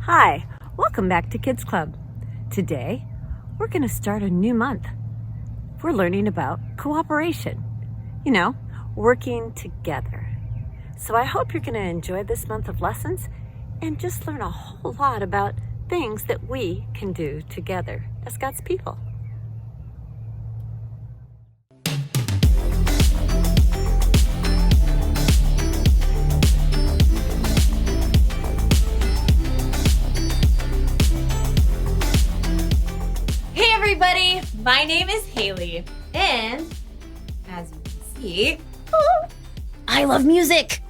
Hi, welcome back to Kids Club. Today, we're going to start a new month. We're learning about cooperation. Working together. So I hope you're going to enjoy this month of lessons and just learn a whole lot about things that we can do together as God's people. Hey everybody, my name is Haley, and as you can see, I love music.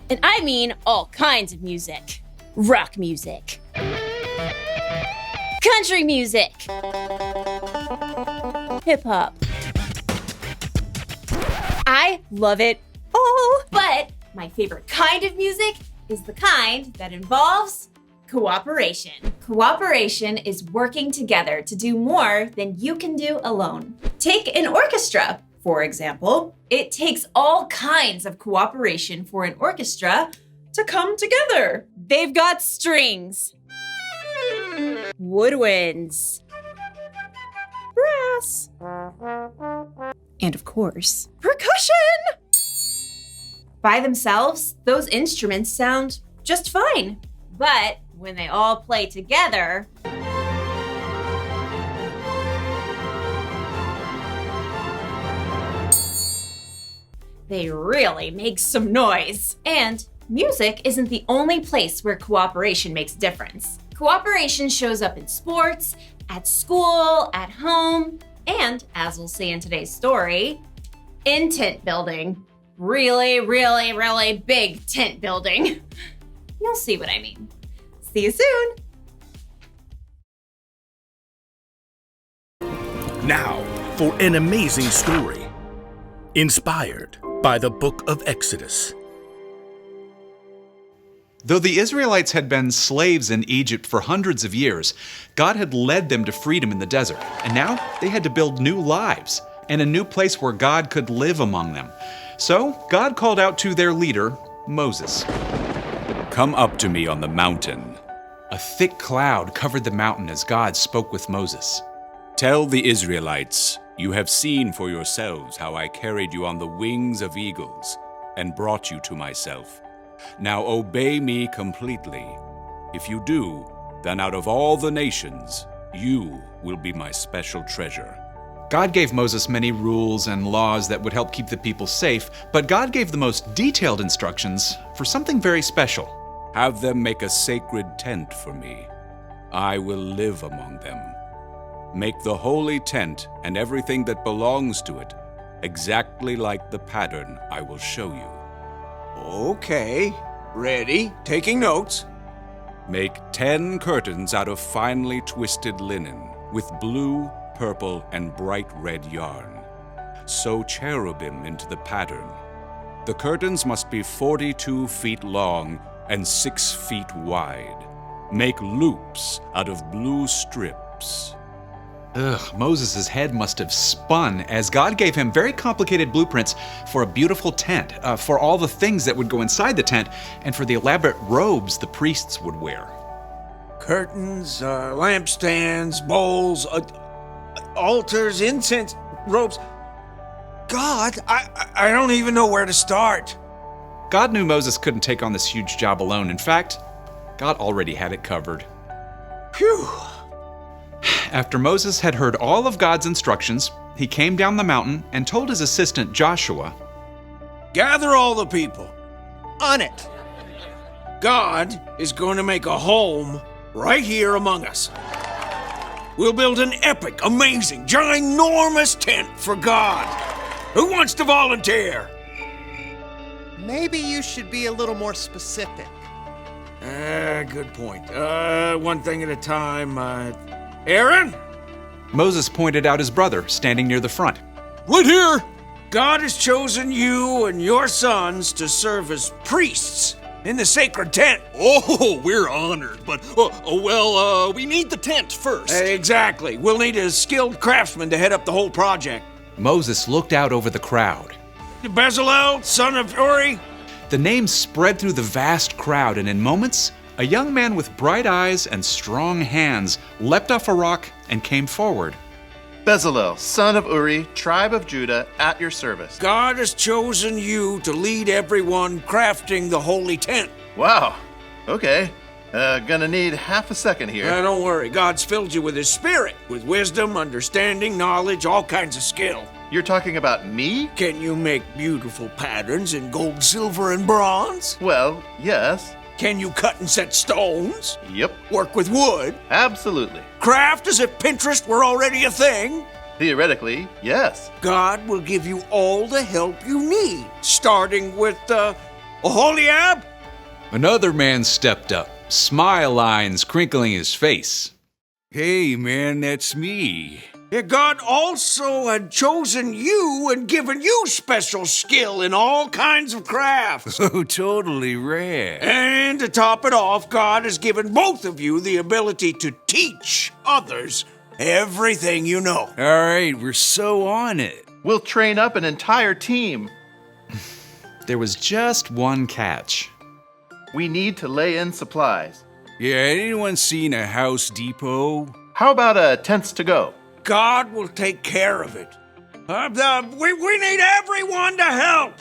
And I mean all kinds of music. Rock music. Country music. Hip hop. I love it all. But my favorite kind of music is the kind that involves cooperation. Cooperation is working together to do more than you can do alone. Take an orchestra, for example. It takes all kinds of cooperation for an orchestra to come together. They've got strings, woodwinds, brass, and of course, percussion. By themselves, those instruments sound just fine. But when they all play together, they really make some noise. And music isn't the only place where cooperation makes a difference. Cooperation shows up in sports, at school, at home, and, as we'll see in today's story, in tent building. Really, really, really big tent building. You'll see what I mean. See you soon. Now for an amazing story, inspired by the book of Exodus. Though the Israelites had been slaves in Egypt for hundreds of years, God had led them to freedom in the desert, and now they had to build new lives and a new place where God could live among them. So God called out to their leader, Moses. Come up to me on the mountain. A thick cloud covered the mountain as God spoke with Moses. Tell the Israelites, you have seen for yourselves how I carried you on the wings of eagles and brought you to myself. Now obey me completely. If you do, then out of all the nations, you will be my special treasure. God gave Moses many rules and laws that would help keep the people safe, but God gave the most detailed instructions for something very special. Have them make a sacred tent for me. I will live among them. Make the holy tent and everything that belongs to it exactly like the pattern I will show you. Okay, ready, taking notes. Make 10 curtains out of finely twisted linen with blue, purple, and bright red yarn. Sew cherubim into the pattern. The curtains must be 42 feet long and 6 feet wide. Make loops out of blue strips. Moses' head must have spun as God gave him very complicated blueprints for a beautiful tent, for all the things that would go inside the tent, and for the elaborate robes the priests would wear. Curtains, lampstands, bowls, altars, incense, robes. God, I don't even know where to start. God knew Moses couldn't take on this huge job alone. In fact, God already had it covered. Phew. After Moses had heard all of God's instructions, he came down the mountain and told his assistant Joshua, Gather all the people. On it. God is going to make a home right here among us. We'll build an epic, amazing, ginormous tent for God. Who wants to volunteer? Maybe you should be a little more specific. Good point. One thing at a time. Aaron? Moses pointed out his brother standing near the front. Right here! God has chosen you and your sons to serve as priests in the sacred tent. Oh, we're honored, but, we need the tent first. Exactly. We'll need a skilled craftsman to head up the whole project. Moses looked out over the crowd. Bezalel, son of Uri. The names spread through the vast crowd, and in moments, a young man with bright eyes and strong hands leapt off a rock and came forward. Bezalel, son of Uri, tribe of Judah, at your service. God has chosen you to lead everyone crafting the holy tent. Wow. Okay. Gonna need half a second here. Don't worry, God's filled you with His Spirit, with wisdom, understanding, knowledge, all kinds of skill. You're talking about me? Can you make beautiful patterns in gold, silver, and bronze? Well, yes. Can you cut and set stones? Yep. Work with wood? Absolutely. Craft as if Pinterest were already a thing? Theoretically, yes. God will give you all the help you need, starting with, Oholiab? Another man stepped up, smile lines crinkling his face. Hey, man, that's me. Yeah, God also had chosen you and given you special skill in all kinds of crafts. Oh, totally rad. And to top it off, God has given both of you the ability to teach others everything you know. All right, we're so on it. We'll train up an entire team. There was just one catch. We need to lay in supplies. Yeah, anyone seen a House Depot? How about tents to go? God will take care of it. We need everyone to help.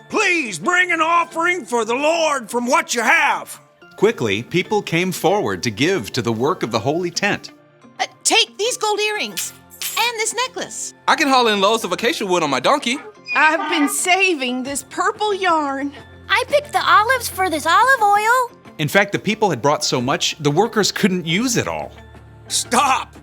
Please bring an offering for the Lord from what you have. Quickly, people came forward to give to the work of the holy tent. Take these gold earrings and this necklace. I can haul in loads of acacia wood on my donkey. I've been saving this purple yarn. I picked the olives for this olive oil. In fact, the people had brought so much, the workers couldn't use it all. Stop!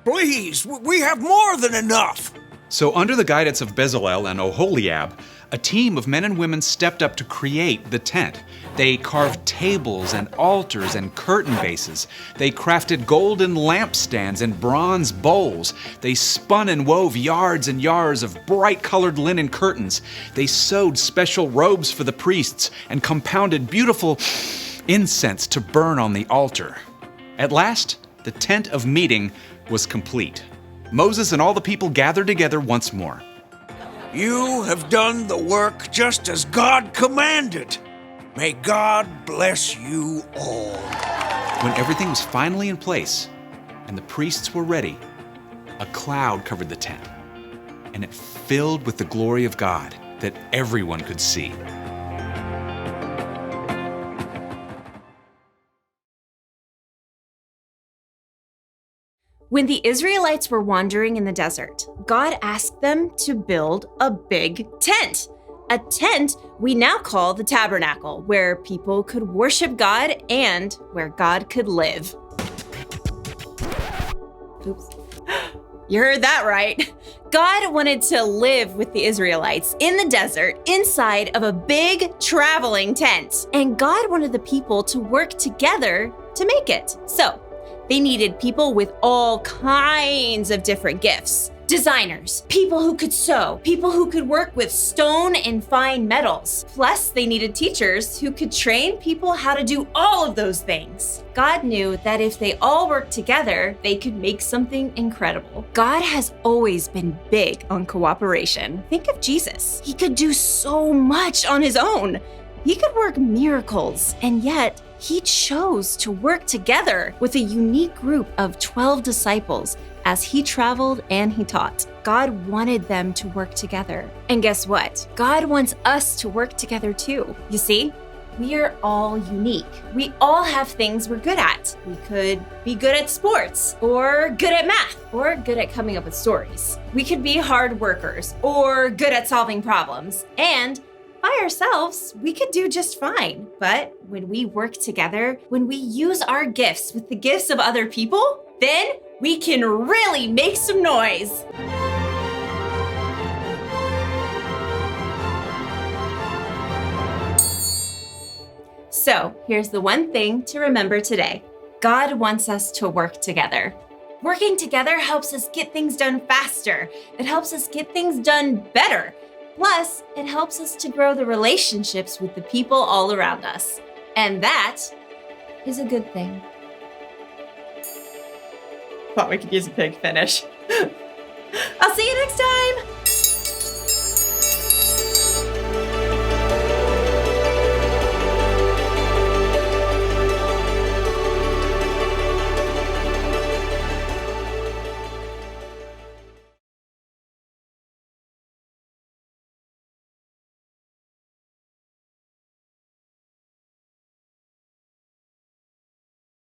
Please, we have more than enough. So under the guidance of Bezalel and Oholiab, a team of men and women stepped up to create the tent. They carved tables and altars and curtain bases. They crafted golden lampstands and bronze bowls. They spun and wove yards and yards of bright-colored linen curtains. They sewed special robes for the priests and compounded beautiful incense to burn on the altar. At last, the tent of meeting was complete. Moses and all the people gathered together once more. You have done the work just as God commanded. May God bless you all. When everything was finally in place and the priests were ready, a cloud covered the tent, and it filled with the glory of God that everyone could see. When the Israelites were wandering in the desert, God asked them to build a big tent. A tent we now call the tabernacle, where people could worship God and where God could live. Oops. You heard that right. God wanted to live with the Israelites in the desert inside of a big traveling tent. And God wanted the people to work together to make it. So, they needed people with all kinds of different gifts. Designers, people who could sew, people who could work with stone and fine metals. Plus, they needed teachers who could train people how to do all of those things. God knew that if they all worked together, they could make something incredible. God has always been big on cooperation. Think of Jesus. He could do so much on his own. He could work miracles, and yet he chose to work together with a unique group of 12 disciples as he traveled and he taught. God wanted them to work together. And guess what? God wants us to work together too. You see, we are all unique. We all have things we're good at. We could be good at sports, or good at math, or good at coming up with stories. We could be hard workers, or good at solving problems. And by ourselves, we could do just fine. But when we work together, when we use our gifts with the gifts of other people, then we can really make some noise. So here's the one thing to remember today. God wants us to work together. Working together helps us get things done faster. It helps us get things done better. Plus, it helps us to grow the relationships with the people all around us. And that is a good thing. Thought we could use a pig finish. I'll see you next time!